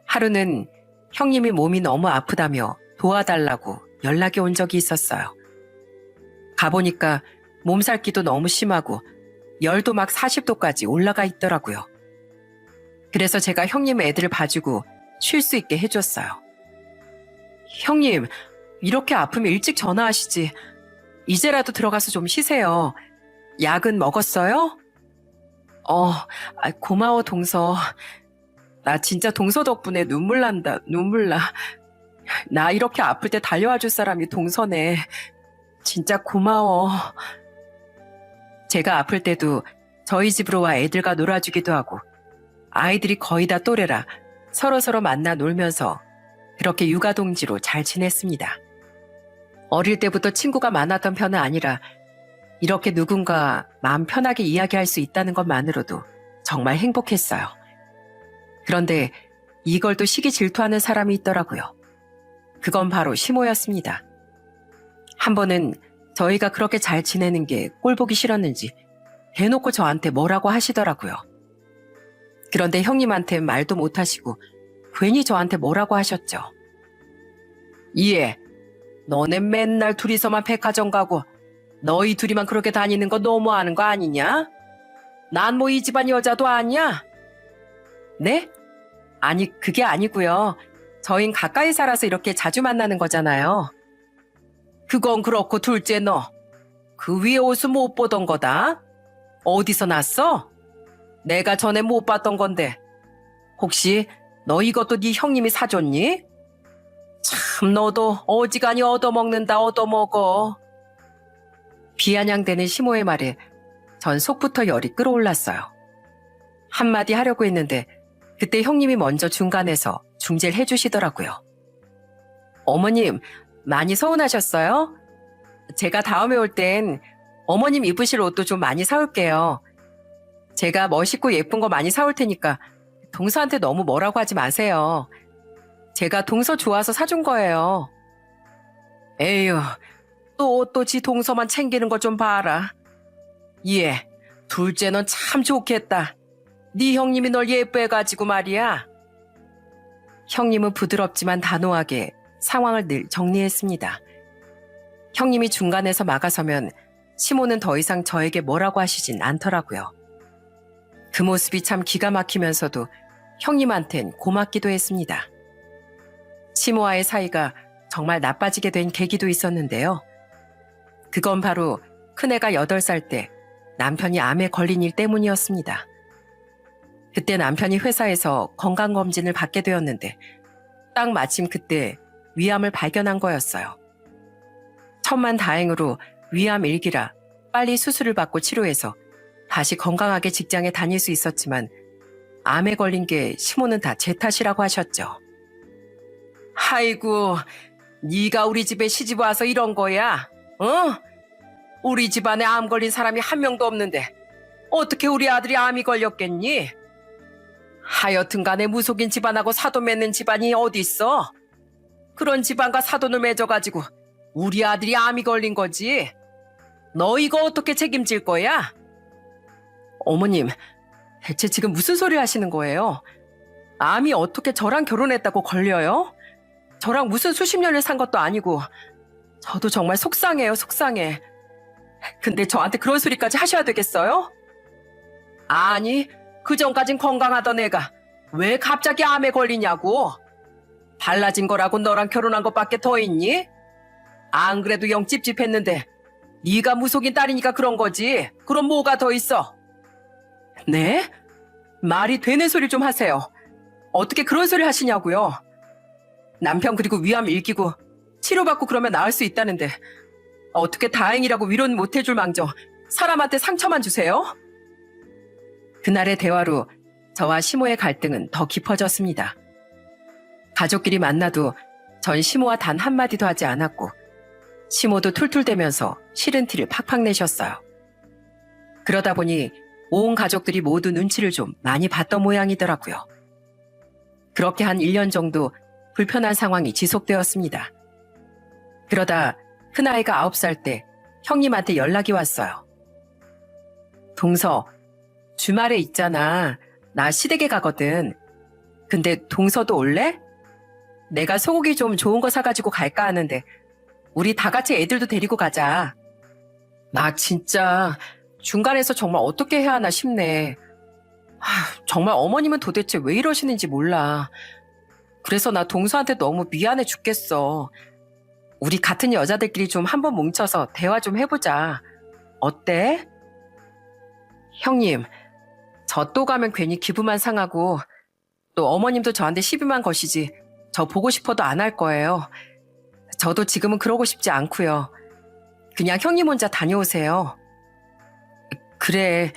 [SPEAKER 1] 하루는 형님이 몸이 너무 아프다며 도와달라고 연락이 온 적이 있었어요. 가보니까 몸살기도 너무 심하고 열도 막 40도까지 올라가 있더라고요. 그래서 제가 형님 애들을 봐주고 쉴 수 있게 해줬어요. 형님, 이렇게 아프면 일찍 전화하시지. 이제라도 들어가서 좀 쉬세요. 약은 먹었어요? 고마워 동서. 나 진짜 동서 덕분에 눈물 난다. 눈물 나. 나 이렇게 아플 때 달려와 줄 사람이 동서네. 진짜 고마워. 제가 아플 때도 저희 집으로 와 애들과 놀아주기도 하고 아이들이 거의 다 또래라 서로서로 만나 놀면서 그렇게 육아동지로 잘 지냈습니다. 어릴 때부터 친구가 많았던 편은 아니라 이렇게 누군가 마음 편하게 이야기할 수 있다는 것만으로도 정말 행복했어요. 그런데 이걸 또 시기 질투하는 사람이 있더라고요. 그건 바로 시모였습니다. 한 번은 저희가 그렇게 잘 지내는 게 꼴보기 싫었는지 대놓고 저한테 뭐라고 하시더라고요. 그런데 형님한테 말도 못하시고 괜히 저한테 뭐라고 하셨죠. 이해, 너네 맨날 둘이서만 백화점 가고 너희 둘이만 그렇게 다니는 거 너무하는 거 아니냐? 난 뭐 이 집안 여자도 아니야? 네? 아니, 그게 아니고요. 저흰 가까이 살아서 이렇게 자주 만나는 거잖아요. 그건 그렇고 둘째 너, 그 위에 옷은 못 보던 거다. 어디서 났어? 내가 전에 못 봤던 건데. 혹시 너 이것도 네 형님이 사줬니? 참 너도 어지간히 얻어먹는다 얻어먹어. 비아냥대는 시모의 말에 전 속부터 열이 끌어올랐어요. 한마디 하려고 했는데 그때 형님이 먼저 중간에서 중재를 해주시더라고요. 어머님, 많이 서운하셨어요? 제가 다음에 올 땐 어머님 입으실 옷도 좀 많이 사올게요. 제가 멋있고 예쁜 거 많이 사올 테니까 동서한테 너무 뭐라고 하지 마세요. 제가 동서 좋아서 사준 거예요. 에휴, 또 지 동서만 챙기는 거 좀 봐라. 예, 둘째 넌 참 좋겠다. 네 형님이 널 예뻐해가지고 말이야. 형님은 부드럽지만 단호하게 상황을 늘 정리했습니다. 형님이 중간에서 막아서면 시모는 더 이상 저에게 뭐라고 하시진 않더라고요. 그 모습이 참 기가 막히면서도 형님한텐 고맙기도 했습니다. 시모와의 사이가 정말 나빠지게 된 계기도 있었는데요. 그건 바로 큰애가 8살 때 남편이 암에 걸린 일 때문이었습니다. 그때 남편이 회사에서 건강검진을 받게 되었는데 딱 마침 그때 위암을 발견한 거였어요. 천만다행으로 위암 1기라 빨리 수술을 받고 치료해서 다시 건강하게 직장에 다닐 수 있었지만 암에 걸린 게 시모는 다 제 탓이라고 하셨죠. 아이고, 네가 우리 집에 시집 와서 이런 거야? 어? 우리 집안에 암 걸린 사람이 한 명도 없는데 어떻게 우리 아들이 암이 걸렸겠니? 하여튼 간에 무속인 집안하고 사돈 맺는 집안이 어디 있어? 그런 집안과 사돈을 맺어가지고 우리 아들이 암이 걸린 거지. 너 이거 어떻게 책임질 거야? 어머님, 대체 지금 무슨 소리 하시는 거예요? 암이 어떻게 저랑 결혼했다고 걸려요? 저랑 무슨 수십 년을 산 것도 아니고 저도 정말 속상해요, 속상해. 근데 저한테 그런 소리까지 하셔야 되겠어요? 아니, 그전까진 건강하던 애가 왜 갑자기 암에 걸리냐고. 달라진 거라고 너랑 결혼한 것밖에 더 있니? 안 그래도 영 찝찝했는데 네가 무속인 딸이니까 그런 거지. 그럼 뭐가 더 있어? 네? 말이 되는 소리 좀 하세요. 어떻게 그런 소리 하시냐고요. 남편 그리고 위암 일기고 치료받고 그러면 나을 수 있다는데 어떻게 다행이라고 위로는 못 해줄 망정 사람한테 상처만 주세요? 그날의 대화로 저와 시모의 갈등은 더 깊어졌습니다. 가족끼리 만나도 전 시모와 단 한마디도 하지 않았고 시모도 툴툴대면서 싫은 티를 팍팍 내셨어요. 그러다 보니 온 가족들이 모두 눈치를 좀 많이 봤던 모양이더라고요. 그렇게 한 1년 정도 불편한 상황이 지속되었습니다. 그러다 큰아이가 9살 때 형님한테 연락이 왔어요. 동서, 주말에 있잖아. 나 시댁에 가거든. 근데 동서도 올래? 내가 소고기 좀 좋은 거 사가지고 갈까 하는데 우리 다 같이 애들도 데리고 가자. 나 진짜 중간에서 정말 어떻게 해야 하나 싶네. 정말 어머님은 도대체 왜 이러시는지 몰라. 그래서 나 동서한테 너무 미안해 죽겠어. 우리 같은 여자들끼리 좀 한번 뭉쳐서 대화 좀 해보자. 어때? 형님, 저 또 가면 괜히 기분만 상하고 또 어머님도 저한테 시비만 거시지 저 보고 싶어도 안 할 거예요. 저도 지금은 그러고 싶지 않고요. 그냥 형님 혼자 다녀오세요. 그래,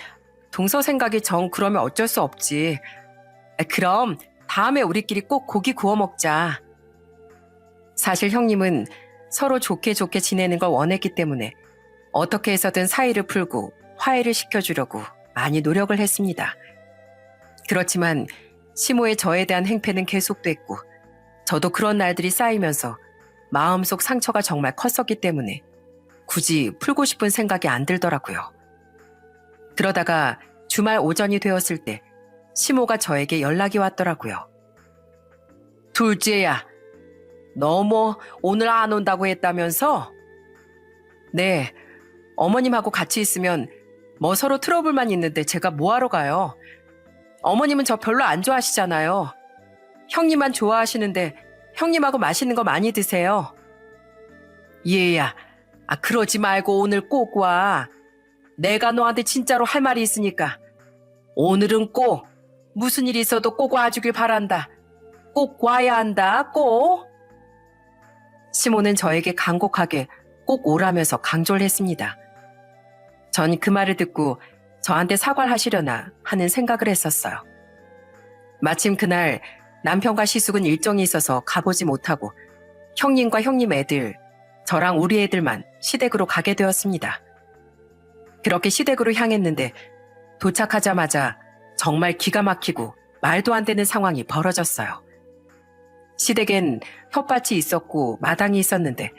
[SPEAKER 1] 동서 생각이 정 그러면 어쩔 수 없지. 그럼 다음에 우리끼리 꼭 고기 구워 먹자. 사실 형님은 서로 좋게 좋게 지내는 걸 원했기 때문에 어떻게 해서든 사이를 풀고 화해를 시켜주려고 많이 노력을 했습니다. 그렇지만 시모의 저에 대한 행패는 계속됐고 저도 그런 날들이 쌓이면서 마음속 상처가 정말 컸었기 때문에 굳이 풀고 싶은 생각이 안 들더라고요. 그러다가 주말 오전이 되었을 때 시모가 저에게 연락이 왔더라고요. 둘째야, 너 뭐 오늘 안 온다고 했다면서? 네, 어머님하고 같이 있으면 뭐 서로 트러블만 있는데 제가 뭐하러 가요? 어머님은 저 별로 안 좋아하시잖아요. 형님만 좋아하시는데 형님하고 맛있는 거 많이 드세요. 얘야, 그러지 말고 오늘 꼭 와. 내가 너한테 진짜로 할 말이 있으니까. 오늘은 꼭 무슨 일이 있어도 꼭 와주길 바란다. 꼭 와야 한다, 꼭. 시모는 저에게 간곡하게 꼭 오라면서 강조를 했습니다. 전 그 말을 듣고 저한테 사과를 하시려나 하는 생각을 했었어요. 마침 그날 남편과 시숙은 일정이 있어서 가보지 못하고 형님과 형님 애들, 저랑 우리 애들만 시댁으로 가게 되었습니다. 그렇게 시댁으로 향했는데 도착하자마자 정말 기가 막히고 말도 안 되는 상황이 벌어졌어요. 시댁엔 텃밭이 있었고 마당이 있었는데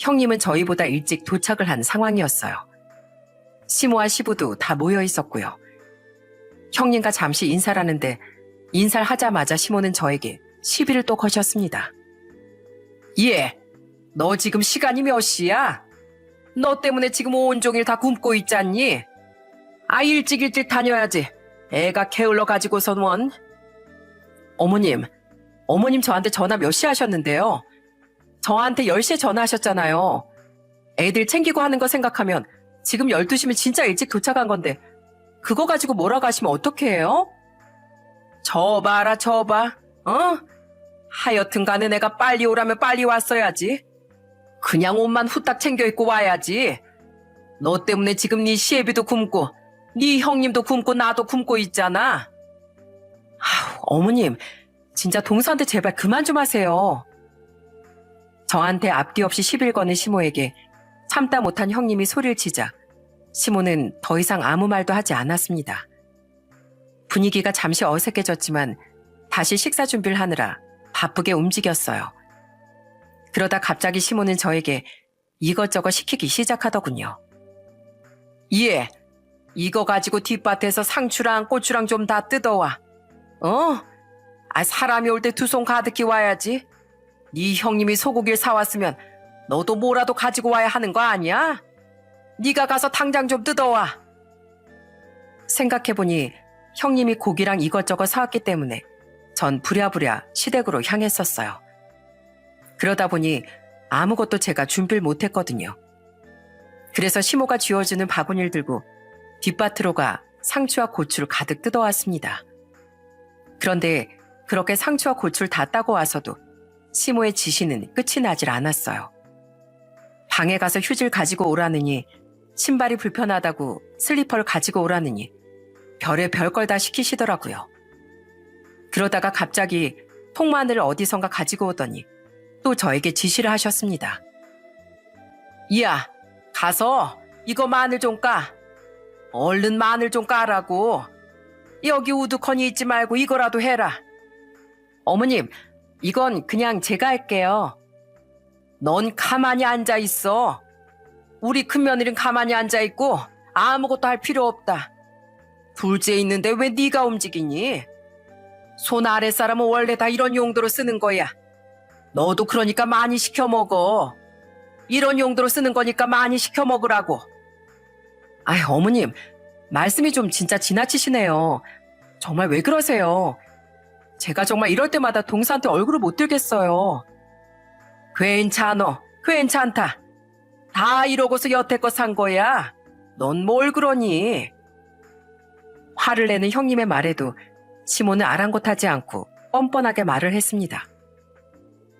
[SPEAKER 1] 형님은 저희보다 일찍 도착을 한 상황이었어요. 시모와 시부도 다 모여 있었고요. 형님과 잠시 인사를 하는데 인사를 하자마자 시모는 저에게 시비를 또 거셨습니다. 예, 너 지금 시간이 몇 시야? 너 때문에 지금 온종일 다 굶고 있잖니? 일찍 다녀야지. 애가 게을러 가지고선 원. 어머님 저한테 전화 몇 시 하셨는데요? 저한테 10시에 전화하셨잖아요. 애들 챙기고 하는 거 생각하면 지금 12시면 진짜 일찍 도착한 건데 그거 가지고 뭐라고 하시면 어떡해요? 저 봐라, 저 봐. 하여튼 간에 내가 빨리 오라면 빨리 왔어야지. 그냥 옷만 후딱 챙겨 입고 와야지. 너 때문에 지금 네 시애비도 굶고 네 형님도 굶고 나도 굶고 있잖아. 어머님, 진짜 동서한테 제발 그만 좀 하세요. 저한테 앞뒤 없이 시비를 거는 시모에게 참다 못한 형님이 소리를 치자 시모는 더 이상 아무 말도 하지 않았습니다. 분위기가 잠시 어색해졌지만 다시 식사 준비를 하느라 바쁘게 움직였어요. 그러다 갑자기 시모는 저에게 이것저것 시키기 시작하더군요. 예, 이거 가지고 뒷밭에서 상추랑 고추랑 좀 다 뜯어와. 사람이 올 때 두 손 가득히 와야지. 네 형님이 소고기를 사왔으면 너도 뭐라도 가지고 와야 하는 거 아니야? 네가 가서 당장 좀 뜯어와. 생각해보니 형님이 고기랑 이것저것 사왔기 때문에 전 부랴부랴 시댁으로 향했었어요. 그러다 보니 아무것도 제가 준비를 못했거든요. 그래서 시모가 쥐어주는 바구니를 들고 뒷밭으로 가 상추와 고추를 가득 뜯어왔습니다. 그런데 그렇게 상추와 고추를 다 따고 와서도 시모의 지시는 끝이 나질 않았어요. 방에 가서 휴지를 가지고 오라느니 신발이 불편하다고 슬리퍼를 가지고 오라느니 별의 별걸 다 시키시더라고요. 그러다가 갑자기 통마늘을 어디선가 가지고 오더니 또 저에게 지시를 하셨습니다. 야, 가서 이거 마늘 좀 까. 얼른 마늘 좀 까라고. 여기 우두커니 있지 말고 이거라도 해라. 어머님, 이건 그냥 제가 할게요. 넌 가만히 앉아 있어. 우리 큰며느리는 가만히 앉아 있고 아무것도 할 필요 없다. 둘째 있는데 왜 네가 움직이니? 손 아랫사람은 원래 다 이런 용도로 쓰는 거야. 너도 그러니까 많이 시켜 먹어. 이런 용도로 쓰는 거니까 많이 시켜 먹으라고. 어머님, 말씀이 좀 진짜 지나치시네요. 정말 왜 그러세요? 제가 정말 이럴 때마다 동서한테 얼굴을 못 들겠어요. 괜찮다. 다 이러고서 여태껏 산 거야. 넌 뭘 그러니? 화를 내는 형님의 말에도 시모는 아랑곳하지 않고 뻔뻔하게 말을 했습니다.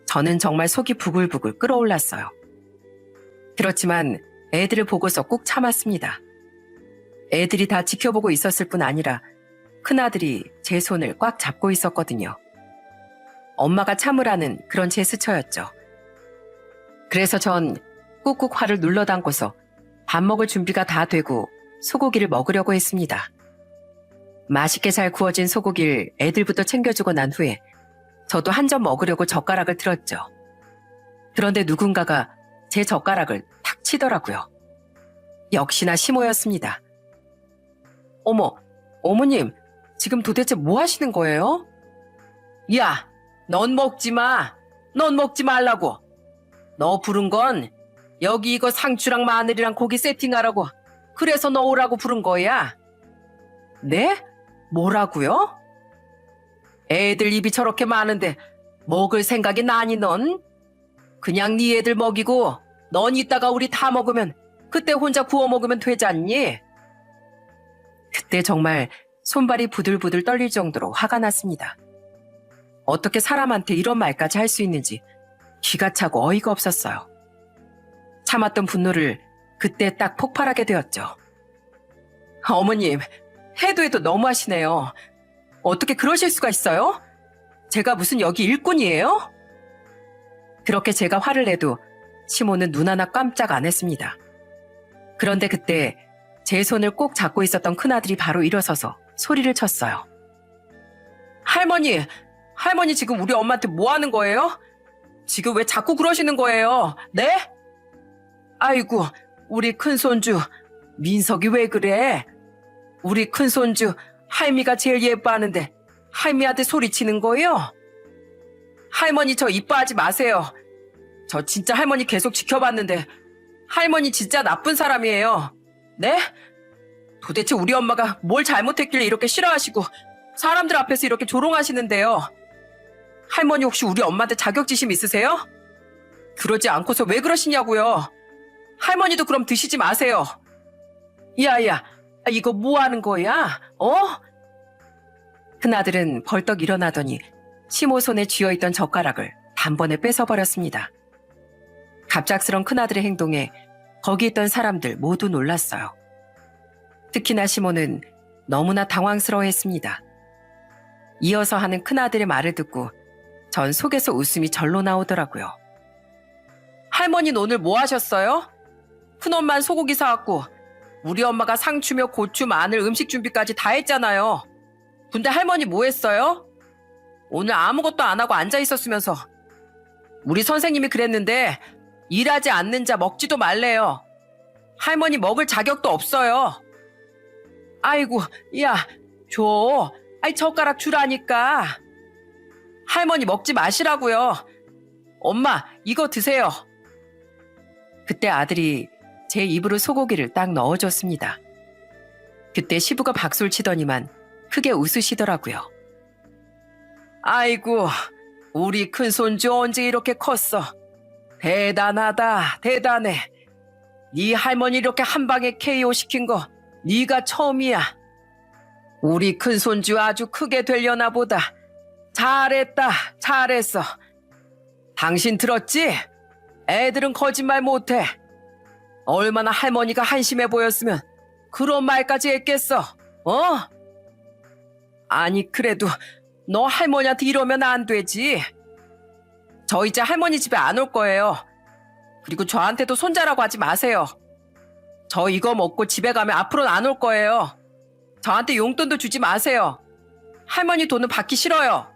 [SPEAKER 1] 저는 정말 속이 부글부글 끓어올랐어요. 그렇지만 애들을 보고서 꾹 참았습니다. 애들이 다 지켜보고 있었을 뿐 아니라 큰아들이 제 손을 꽉 잡고 있었거든요. 엄마가 참으라는 그런 제스처였죠. 그래서 전 꾹꾹 화를 눌러 담고서 밥 먹을 준비가 다 되고 소고기를 먹으려고 했습니다. 맛있게 잘 구워진 소고기를 애들부터 챙겨주고 난 후에 저도 한 점 먹으려고 젓가락을 들었죠. 그런데 누군가가 제 젓가락을 탁 치더라고요. 역시나 시모였습니다. 어머님, 지금 도대체 뭐 하시는 거예요? 야, 넌 먹지 마. 넌 먹지 말라고. 너 부른 건 여기 이거 상추랑 마늘이랑 고기 세팅하라고. 그래서 너 오라고 부른 거야. 네? 뭐라고요? 애들 입이 저렇게 많은데 먹을 생각이 나니 넌? 그냥 네 애들 먹이고 넌 이따가 우리 다 먹으면 그때 혼자 구워 먹으면 되잖니? 그때 정말 손발이 부들부들 떨릴 정도로 화가 났습니다. 어떻게 사람한테 이런 말까지 할 수 있는지 기가 차고 어이가 없었어요. 참았던 분노를 그때 딱 폭발하게 되었죠. 어머님, 해도 너무하시네요. 어떻게 그러실 수가 있어요? 제가 무슨 여기 일꾼이에요? 그렇게 제가 화를 내도 시모는 눈 하나 깜짝 안 했습니다. 그런데 그때 제 손을 꼭 잡고 있었던 큰아들이 바로 일어서서 소리를 쳤어요. 할머니 지금 우리 엄마한테 뭐 하는 거예요? 지금 왜 자꾸 그러시는 거예요? 네? 아이고, 우리 큰손주 민석이 왜 그래? 우리 큰손주 할미가 제일 예뻐하는데 할미한테 소리치는 거예요? 할머니 저 이뻐하지 마세요. 저 진짜 할머니 계속 지켜봤는데 할머니 진짜 나쁜 사람이에요. 네? 도대체 우리 엄마가 뭘 잘못했길래 이렇게 싫어하시고 사람들 앞에서 이렇게 조롱하시는데요. 할머니 혹시 우리 엄마한테 자격지심 있으세요? 그러지 않고서 왜 그러시냐고요. 할머니도 그럼 드시지 마세요. 야야, 이거 뭐 하는 거야? 어? 큰아들은 벌떡 일어나더니 시모 손에 쥐어있던 젓가락을 단번에 뺏어버렸습니다. 갑작스런 큰아들의 행동에 거기 있던 사람들 모두 놀랐어요. 특히나 시모는 너무나 당황스러워했습니다. 이어서 하는 큰아들의 말을 듣고 전 속에서 웃음이 절로 나오더라고요. 할머니는 오늘 뭐 하셨어요? 큰엄만 소고기 사왔고 우리 엄마가 상추며 고추, 마늘, 음식 준비까지 다 했잖아요. 근데 할머니 뭐 했어요? 오늘 아무것도 안 하고 앉아 있었으면서. 우리 선생님이 그랬는데 일하지 않는 자 먹지도 말래요. 할머니 먹을 자격도 없어요. 아이고, 야, 줘. 아이, 젓가락 주라니까. 할머니 먹지 마시라고요. 엄마, 이거 드세요. 그때 아들이 제 입으로 소고기를 딱 넣어줬습니다. 그때 시부가 박수를 치더니만 크게 웃으시더라고요. 아이고, 우리 큰손주 언제 이렇게 컸어. 대단하다, 대단해. 네 할머니 이렇게 한 방에 KO 시킨 거 네가 처음이야. 우리 큰손주 아주 크게 되려나 보다. 잘했다, 잘했어. 당신 들었지? 애들은 거짓말 못해. 얼마나 할머니가 한심해 보였으면 그런 말까지 했겠어, 어? 아니, 그래도 너 할머니한테 이러면 안 되지. 저 이제 할머니 집에 안 올 거예요. 그리고 저한테도 손자라고 하지 마세요. 저 이거 먹고 집에 가면 앞으로는 안 올 거예요. 저한테 용돈도 주지 마세요. 할머니 돈은 받기 싫어요.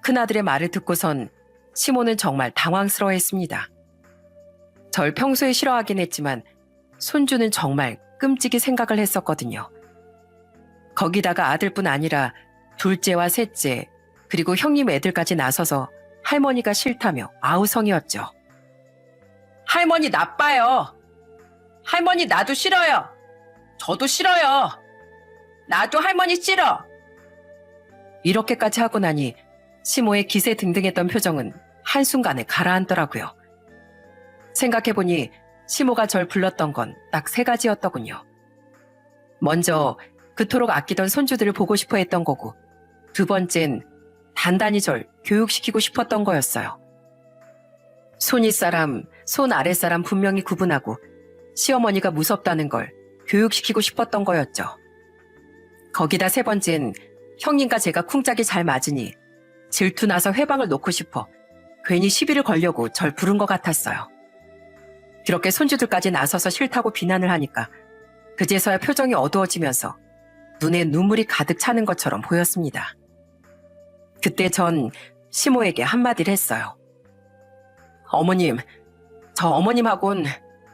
[SPEAKER 1] 큰아들의 말을 듣고선 시모는 정말 당황스러워했습니다. 절 평소에 싫어하긴 했지만 손주는 정말 끔찍이 생각을 했었거든요. 거기다가 아들뿐 아니라 둘째와 셋째, 그리고 형님 애들까지 나서서 할머니가 싫다며 아우성이었죠. 할머니 나빠요. 할머니 나도 싫어요. 저도 싫어요. 나도 할머니 싫어. 이렇게까지 하고 나니 시모의 기세 등등했던 표정은 한순간에 가라앉더라고요. 생각해보니 시모가 절 불렀던 건 딱 3가지였더군요. 먼저 그토록 아끼던 손주들을 보고 싶어 했던 거고, 두 번째는 단단히 절 교육시키고 싶었던 거였어요. 손윗사람, 손 아랫사람 분명히 구분하고 시어머니가 무섭다는 걸 교육시키고 싶었던 거였죠. 거기다 3번째는 형님과 제가 쿵짝이 잘 맞으니 질투나서 회방을 놓고 싶어 괜히 시비를 걸려고 절 부른 것 같았어요. 그렇게 손주들까지 나서서 싫다고 비난을 하니까 그제서야 표정이 어두워지면서 눈에 눈물이 가득 차는 것처럼 보였습니다. 그때 전 시모에게 한마디를 했어요. 어머님, 저 어머님하고는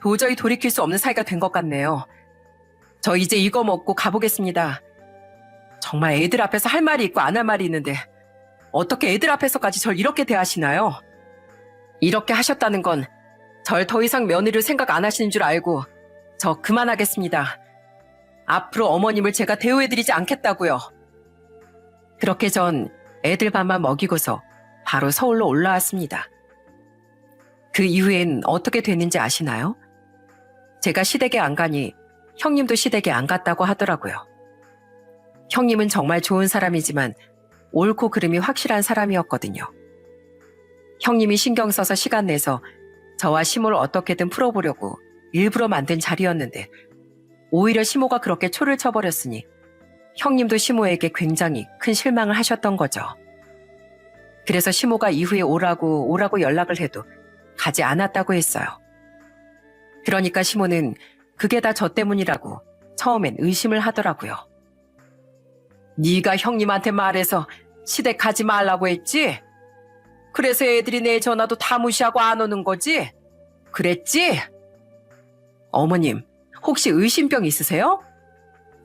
[SPEAKER 1] 도저히 돌이킬 수 없는 사이가 된 것 같네요. 저 이제 이거 먹고 가보겠습니다. 정말 애들 앞에서 할 말이 있고 안 할 말이 있는데 어떻게 애들 앞에서까지 절 이렇게 대하시나요? 이렇게 하셨다는 건 절 더 이상 며느리를 생각 안 하시는 줄 알고 저 그만하겠습니다. 앞으로 어머님을 제가 대우해드리지 않겠다고요. 그렇게 전 애들 밥만 먹이고서 바로 서울로 올라왔습니다. 그 이후엔 어떻게 됐는지 아시나요? 제가 시댁에 안 가니 형님도 시댁에 안 갔다고 하더라고요. 형님은 정말 좋은 사람이지만 옳고 그름이 확실한 사람이었거든요. 형님이 신경 써서 시간 내서 저와 시모를 어떻게든 풀어보려고 일부러 만든 자리였는데 오히려 시모가 그렇게 초를 쳐버렸으니 형님도 시모에게 굉장히 큰 실망을 하셨던 거죠. 그래서 시모가 이후에 오라고 연락을 해도 가지 않았다고 했어요. 그러니까 시모는 그게 다 저 때문이라고 처음엔 의심을 하더라고요. 네가 형님한테 말해서 시댁 가지 말라고 했지? 그래서 애들이 내 전화도 다 무시하고 안 오는 거지? 그랬지? 어머님, 혹시 의심병 있으세요?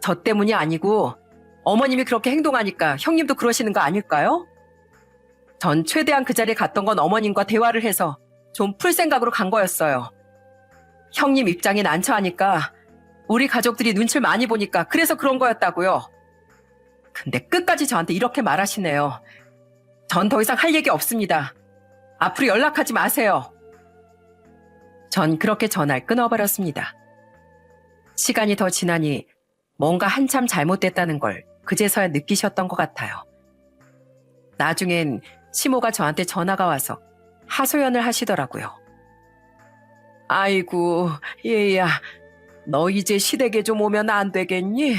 [SPEAKER 1] 저 때문이 아니고 어머님이 그렇게 행동하니까 형님도 그러시는 거 아닐까요? 전 최대한 그 자리에 갔던 건 어머님과 대화를 해서 좀 풀 생각으로 간 거였어요. 형님 입장에 난처하니까 우리 가족들이 눈치를 많이 보니까 그래서 그런 거였다고요. 근데 끝까지 저한테 이렇게 말하시네요. 전 더 이상 할 얘기 없습니다. 앞으로 연락하지 마세요. 전 그렇게 전화를 끊어버렸습니다. 시간이 더 지나니 뭔가 한참 잘못됐다는 걸 그제서야 느끼셨던 것 같아요. 나중엔 시모가 저한테 전화가 와서 하소연을 하시더라고요. 아이고, 얘야, 너 이제 시댁에 좀 오면 안 되겠니?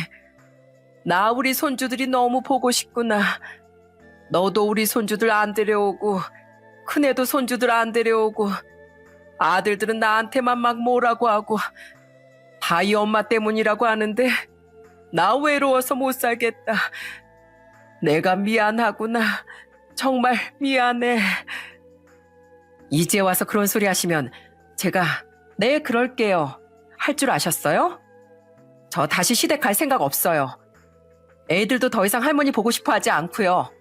[SPEAKER 1] 나 우리 손주들이 너무 보고 싶구나. 너도 우리 손주들 안 데려오고 큰애도 손주들 안 데려오고 아들들은 나한테만 막 뭐라고 하고 다 이 엄마 때문이라고 하는데 나 외로워서 못 살겠다. 내가 미안하구나. 정말 미안해. 이제 와서 그런 소리 하시면 제가 네 그럴게요 할 줄 아셨어요? 저 다시 시댁 갈 생각 없어요. 애들도 더 이상 할머니 보고 싶어 하지 않고요.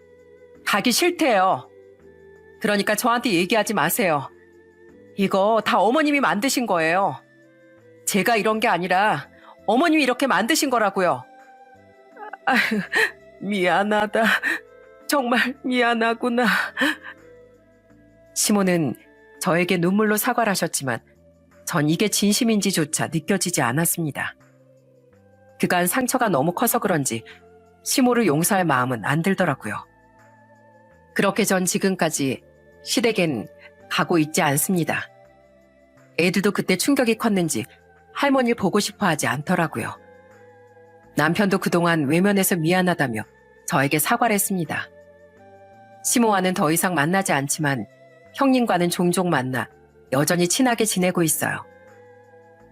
[SPEAKER 1] 가기 싫대요. 그러니까 저한테 얘기하지 마세요. 이거 다 어머님이 만드신 거예요. 제가 이런 게 아니라 어머님이 이렇게 만드신 거라고요. 아휴, 미안하다. 정말 미안하구나. 시모는 저에게 눈물로 사과를 하셨지만 전 이게 진심인지조차 느껴지지 않았습니다. 그간 상처가 너무 커서 그런지 시모를 용서할 마음은 안 들더라고요. 그렇게 전 지금까지 시댁엔 가고 있지 않습니다. 애들도 그때 충격이 컸는지 할머니를 보고 싶어 하지 않더라고요. 남편도 그동안 외면해서 미안하다며 저에게 사과를 했습니다. 시모와는 더 이상 만나지 않지만 형님과는 종종 만나 여전히 친하게 지내고 있어요.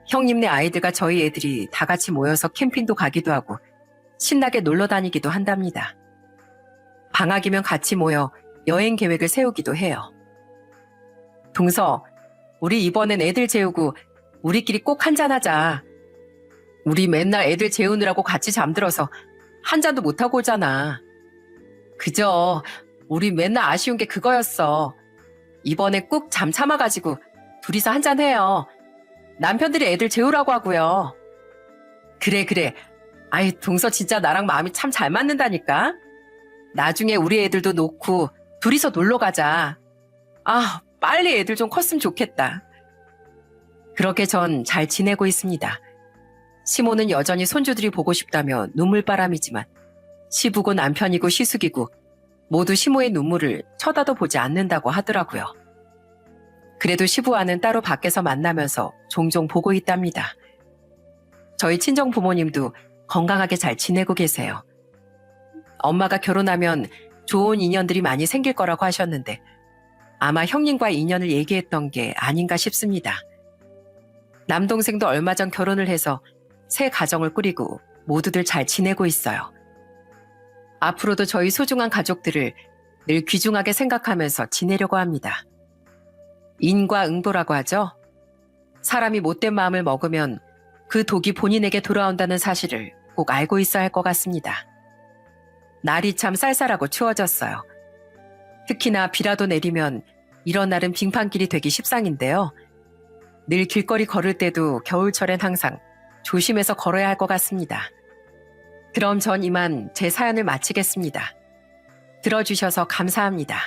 [SPEAKER 1] 형님네 아이들과 저희 애들이 다 같이 모여서 캠핑도 가기도 하고 신나게 놀러 다니기도 한답니다. 방학이면 같이 모여 여행 계획을 세우기도 해요. 동서, 우리 이번엔 애들 재우고 우리끼리 꼭 한잔하자. 우리 맨날 애들 재우느라고 같이 잠들어서 한 잔도 못하고 오잖아. 그저 우리 맨날 아쉬운 게 그거였어. 이번에 꼭 잠 참아가지고 둘이서 한잔해요. 남편들이 애들 재우라고 하고요. 그래. 아이, 동서 진짜 나랑 마음이 참 잘 맞는다니까. 나중에 우리 애들도 놓고 둘이서 놀러 가자. 아, 빨리 애들 좀 컸으면 좋겠다. 그렇게 전 잘 지내고 있습니다. 시모는 여전히 손주들이 보고 싶다며 눈물바람이지만 시부고 남편이고 시숙이고 모두 시모의 눈물을 쳐다도 보지 않는다고 하더라고요. 그래도 시부와는 따로 밖에서 만나면서 종종 보고 있답니다. 저희 친정 부모님도 건강하게 잘 지내고 계세요. 엄마가 결혼하면 좋은 인연들이 많이 생길 거라고 하셨는데 아마 형님과의 인연을 얘기했던 게 아닌가 싶습니다. 남동생도 얼마 전 결혼을 해서 새 가정을 꾸리고 모두들 잘 지내고 있어요. 앞으로도 저희 소중한 가족들을 늘 귀중하게 생각하면서 지내려고 합니다. 인과응보라고 하죠. 사람이 못된 마음을 먹으면 그 독이 본인에게 돌아온다는 사실을 꼭 알고 있어야 할 것 같습니다. 날이 참 쌀쌀하고 추워졌어요. 특히나 비라도 내리면 이런 날은 빙판길이 되기 십상인데요. 늘 길거리 걸을 때도 겨울철엔 항상 조심해서 걸어야 할 것 같습니다. 그럼 전 이만 제 사연을 마치겠습니다. 들어주셔서 감사합니다.